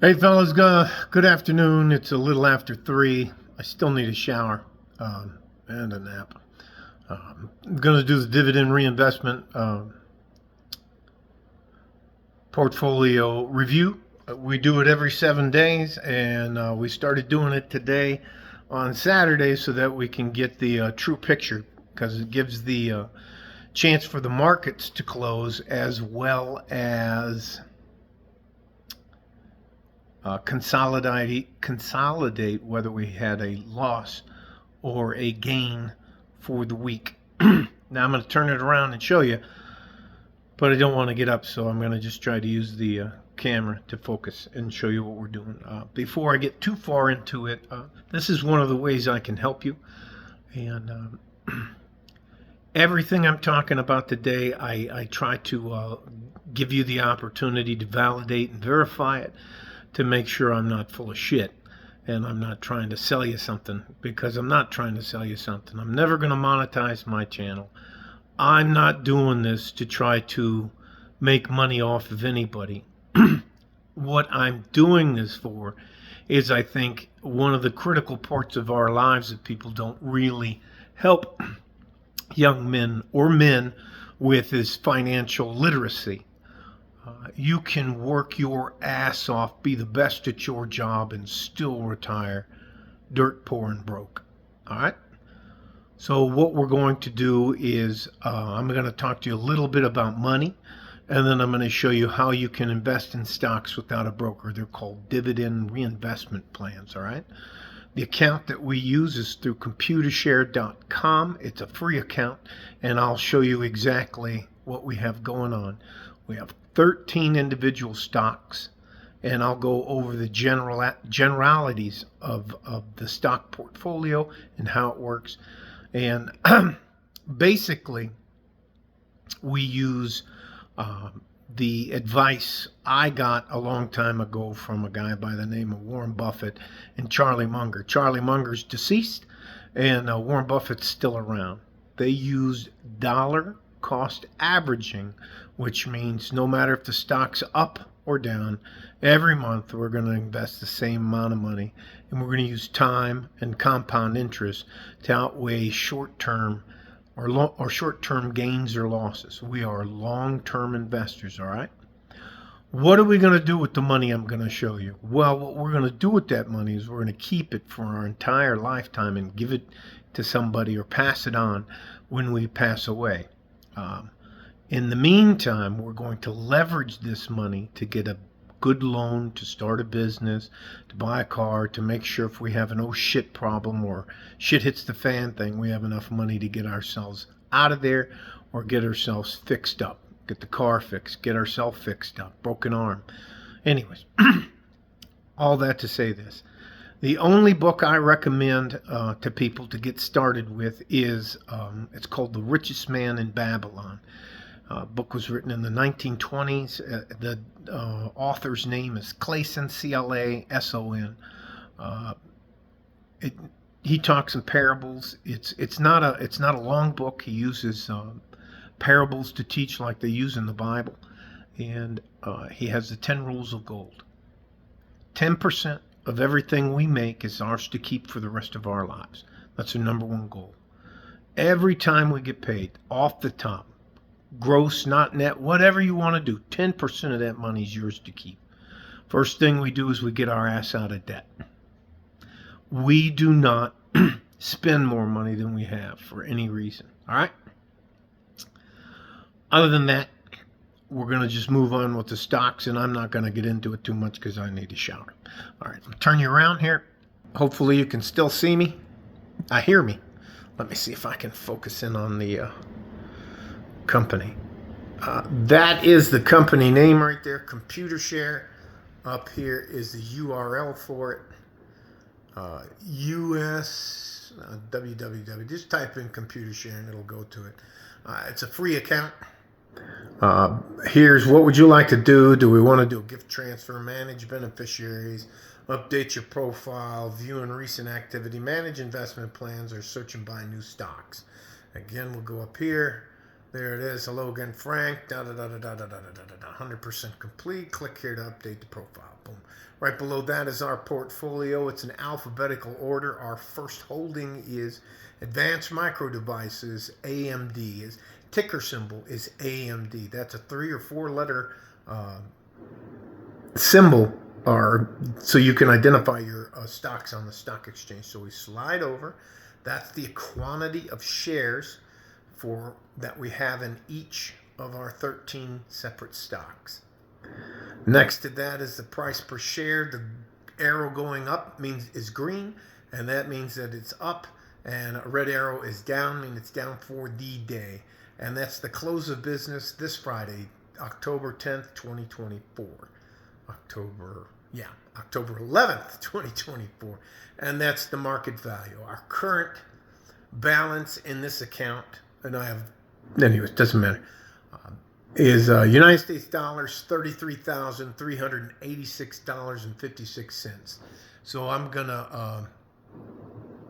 Hey fellas, good afternoon. It's a little after 3. I still need a shower and a nap. I'm going to do the dividend reinvestment portfolio review. We do it every 7 days, and we started doing it today on Saturday so that we can get the true picture, because it gives the chance for the markets to close as well as consolidate whether we had a loss or a gain for the week. Now I'm going to turn it around and show you, but I don't want to get up, so I'm going to just try to use the camera to focus and show you what we're doing. Before I get too far into it, this is one of the ways I can help you. And everything I'm talking about today, I try to give you the opportunity to validate and verify it, to make sure I'm not full of shit and I'm not trying to sell you something, because I'm not trying to sell you something. I'm never going to monetize my channel. I'm not doing this to try to make money off of anybody. What I'm doing this for is, I think, one of the critical parts of our lives that people don't really help young men or men with is financial literacy. You can work your ass off, be the best at your job, and still retire dirt poor and broke. All right? So, what we're going to do is I'm going to talk to you a little bit about money, and then I'm going to show you how you can invest in stocks without a broker. They're called dividend reinvestment plans. All right? The account that we use is through computershare.com. It's a free account, and I'll show you exactly what we have going on. We have 13 individual stocks, and I'll go over the generalities of the stock portfolio and how it works. And basically, we use the advice I got a long time ago from a guy by the name of Warren Buffett and Charlie Munger. Charlie Munger's deceased, and Warren Buffett's still around. They used dollar cost averaging, which means no matter if the stock's up or down, every month we're going to invest the same amount of money, and we're going to use time and compound interest to outweigh short-term or short-term gains or losses. We are long-term investors, all right? What are we going to do with the money I'm going to show you? Well, what we're going to do with that money is we're going to keep it for our entire lifetime and give it to somebody or pass it on when we pass away. In the meantime, we're going to leverage this money to get a good loan, to start a business, to buy a car, to make sure if we have an oh shit problem or shit hits the fan thing, we have enough money to get ourselves out of there or get ourselves fixed up. Get the car fixed, get ourselves fixed up, broken arm. Anyways, all that to say this. The only book I recommend to people to get started with is, it's called The Richest Man in Babylon. Book was written in the 1920s. The author's name is Clayson, Clason. He talks in parables. It's not a long book. He uses parables to teach like they use in the Bible, and he has the 10 rules of gold. 10% of everything we make is ours to keep for the rest of our lives. That's the number one goal. Every time we get paid, off the top, gross, not net, whatever you want to do, 10% of that money is yours to keep. First thing we do is we get our ass out of debt. We do not spend more money than we have for any reason. All right? Other than that, we're going to just move on with the stocks, and I'm not going to get into it too much because I need to shower. All right, I'll turn you around here. Hopefully you can still see me. Hear me. Let me see if I can focus in on the company. That is the company name right there, ComputerShare. Up here is the URL for it. US www. Just type in ComputerShare and it'll go to it. It's a free account. Here's what would you like to do? Do we want to do a gift transfer, manage beneficiaries, update your profile, view and recent activity, manage investment plans, or search and buy new stocks? Again, we'll go up here. There it is. Hello again, Frank. 100% complete. Click here to update the profile. Boom. Right below that is our portfolio. It's in alphabetical order. Our first holding is Advanced Micro Devices, AMD. Is ticker symbol is AMD. That's a 3 or 4 letter symbol, or so you can identify your stocks on the stock exchange. So we slide over. That's the quantity of shares that we have in each of our 13 separate stocks. Next to that is the price per share. The arrow going up is green, and that means that it's up, and a red arrow is down, meaning it's down for the day. And that's the close of business this Friday, October 10th, 2024. October 11th, 2024. And that's the market value. Our current balance in this account, and anyways, doesn't matter, is United States dollars, $33,386.56. So I'm going to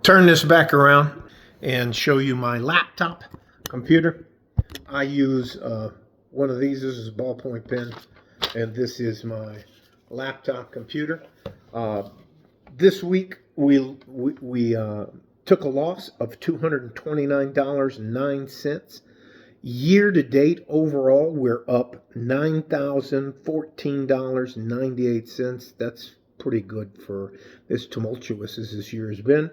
turn this back around and show you my laptop computer. I use one of these. This is a ballpoint pen, and this is my laptop computer. This week we took a loss of $229.09. Year to date, overall, we're up $9,014.98. That's pretty good for as tumultuous as this year has been.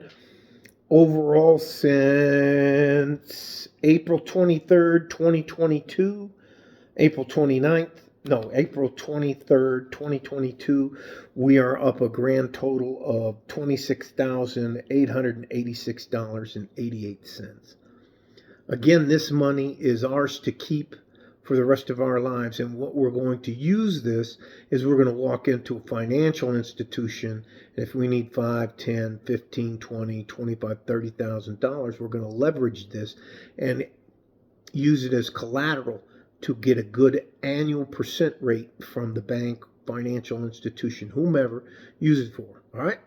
Overall, since April 23rd, 2022, April 23rd, 2022, we are up a grand total of $26,886.88. Again, this money is ours to keep for the rest of our lives. And what we're going to use this is we're going to walk into a financial institution. And if we need $5, $10, $15, $20, $25, $30,000, we're going to leverage this and use it as collateral to get a good annual percent rate from the bank, financial institution, whomever, use it for. All right?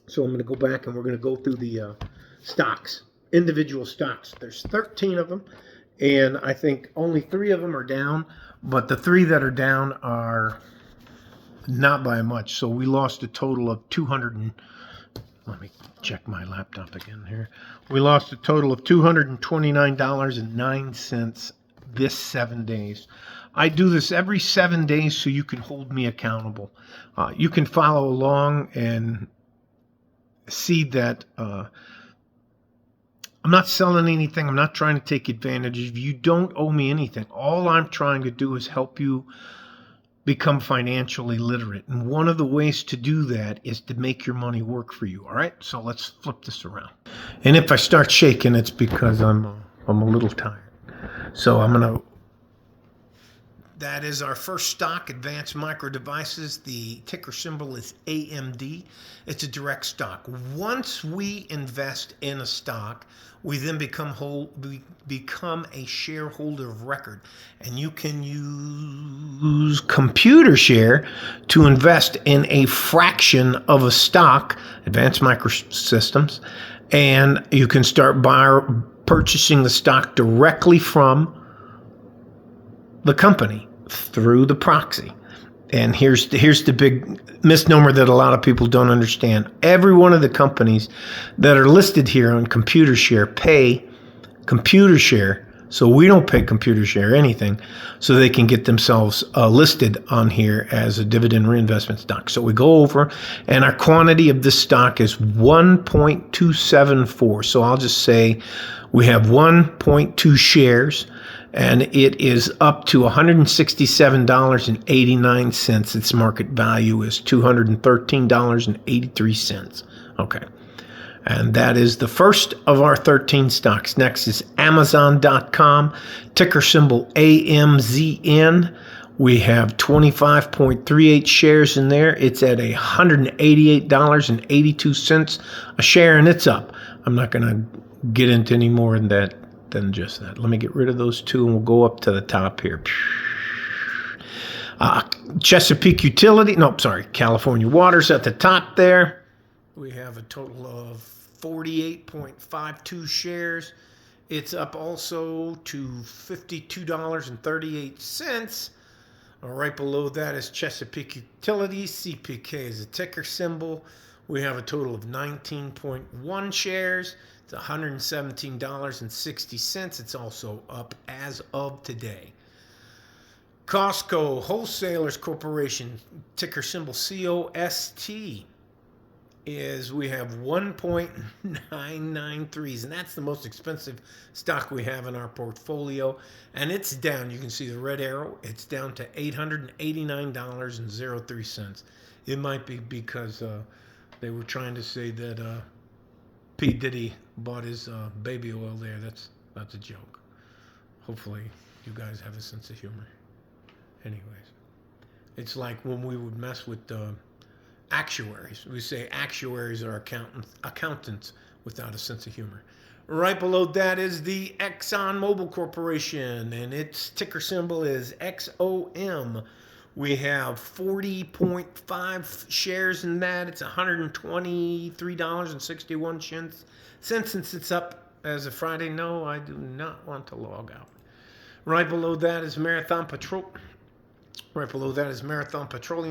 So I'm going to go back and we're going to go through the stocks, individual stocks. There's 13 of them, and I think only 3 of them are down, but the 3 that are down are not by much. So we lost a total of let me check my laptop again here. We lost a total of $229.09 this 7 days. I do this every 7 days so you can hold me accountable. You can follow along and see that I'm not selling anything. I'm not trying to take advantage of you. You don't owe me anything. All I'm trying to do is help you become financially literate. And one of the ways to do that is to make your money work for you. All right? So let's flip this around. And if I start shaking, it's because I'm a little tired. So that is our first stock, Advanced Micro Devices. The ticker symbol is AMD. It's a direct stock. Once we invest in a stock, we then become a shareholder of record. And you can use Computershare to invest in a fraction of a stock, Advanced Micro Systems, and you can start purchasing the stock directly from the company through the proxy. And here's the big misnomer that a lot of people don't understand. Every one of the companies that are listed here on Computershare pay Computershare, so we don't pay Computershare anything, so they can get themselves listed on here as a dividend reinvestment stock. So we go over, and our quantity of this stock is 1.274. So I'll just say we have 1.2 shares, and it is up to $167.89. Its market value is $213.83. Okay. And that is the first of our 13 stocks. Next is Amazon.com, ticker symbol AMZN. We have 25.38 shares in there. It's at $188.82 a share, and it's up. I'm not going to get into any more than just that. Let me get rid of those 2, and we'll go up to the top here. Chesapeake Utility, California Waters at the top there. We have a total of 48.52 shares, It's up also to $52.38. Right below that is Chesapeake Utilities. CPK is a ticker symbol. We have a total of 19.1 shares. It's $117.60. It's also up as of today. Costco Wholesalers Corporation, ticker symbol COST, is we have 1.993s, and that's the most expensive stock we have in our portfolio, and it's down. You can see the red arrow. It's down to $889.03. It might be because they were trying to say that P. Diddy bought his baby oil there. That's a joke. Hopefully you guys have a sense of humor. Anyways, it's like when we would mess with actuaries. We say actuaries are accountants without a sense of humor. Right below that is the ExxonMobil Corporation, and its ticker symbol is XOM. We have 40.5 shares in that. It's $123.61. Since it's up as of Friday, no, I do not want to log out. Right below that is Marathon Petroleum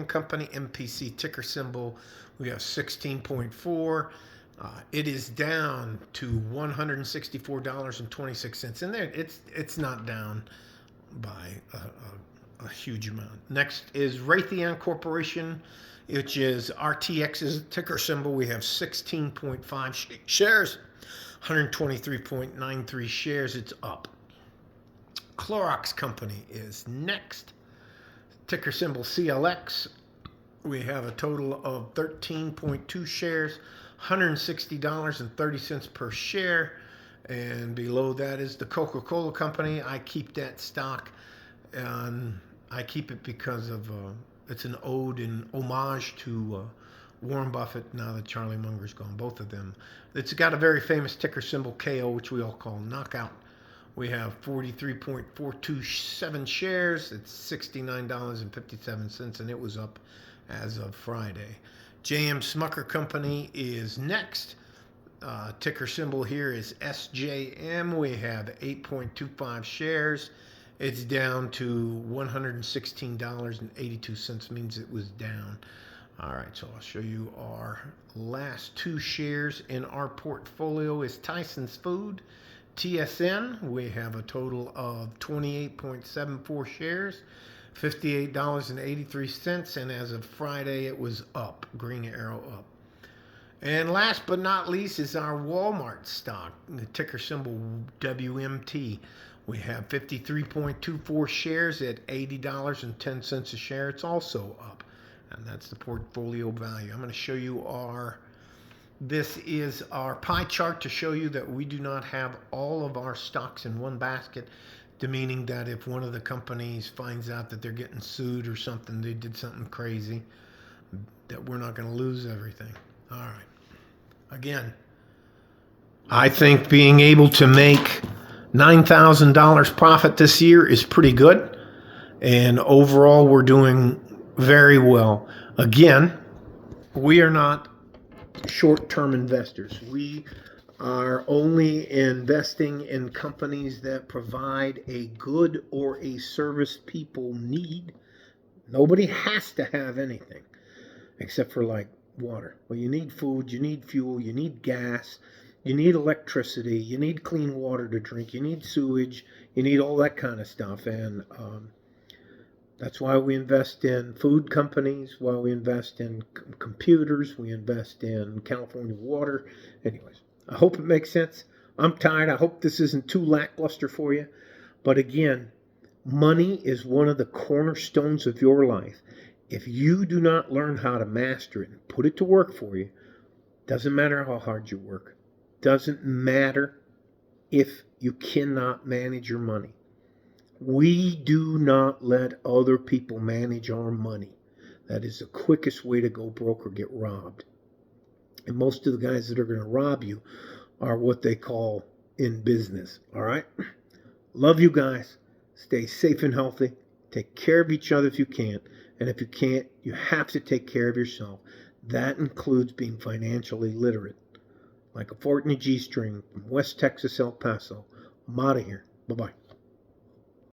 Company, MPC ticker symbol. We have 16.4. It is down to $164.26. And there, it's not down by a huge amount. Next is Raytheon Corporation, which is RTX's ticker symbol. We have 16.5 shares, 123.93 shares. It's up. Clorox Company is next. Ticker symbol CLX. We have a total of 13.2 shares, $160.30 per share. And below that is the Coca-Cola Company. I keep that stock, and I keep it because of it's an ode and homage to Warren Buffett now that Charlie Munger's gone, both of them. It's got a very famous ticker symbol KO, which we all call knockout. We have 43.427 shares. It's $69.57, and it was up as of Friday. J.M. Smucker Company is next. Ticker symbol here is SJM. We have 8.25 shares. It's down to $116.82, means it was down. All right, so I'll show you our last two shares in our portfolio is Tyson's Food. TSN, we have a total of 28.74 shares, $58.83, and as of Friday it was up, green arrow up. And last but not least is our Walmart stock, the ticker symbol WMT. We have 53.24 shares at $80.10 a share. It's also up, and that's the portfolio value. I'm going to show you this is our pie chart to show you that we do not have all of our stocks in one basket, meaning that if one of the companies finds out that they're getting sued or something, they did something crazy, that we're not going to lose everything. All right. Again, I think being able to make $9,000 profit this year is pretty good, and overall we're doing very well. Again, we are not short-term investors. We are only investing in companies that provide a good or a service people need. Nobody has to have anything except for like water. Well, you need food, you need fuel, you need gas, you need electricity, you need clean water to drink, you need sewage, you need all that kind of stuff. And that's why we invest in food companies, why we invest in computers, we invest in California water. Anyways, I hope it makes sense. I'm tired. I hope this isn't too lackluster for you. But again, money is one of the cornerstones of your life. If you do not learn how to master it and put it to work for you, doesn't matter how hard you work. Doesn't matter if you cannot manage your money. We do not let other people manage our money. That is the quickest way to go broke or get robbed. And most of the guys that are going to rob you are what they call in business. All right? Love you guys. Stay safe and healthy. Take care of each other if you can. And if you can't, you have to take care of yourself. That includes being financially literate. Like a fort in a G-string from West Texas, El Paso. I'm out of here. Bye-bye.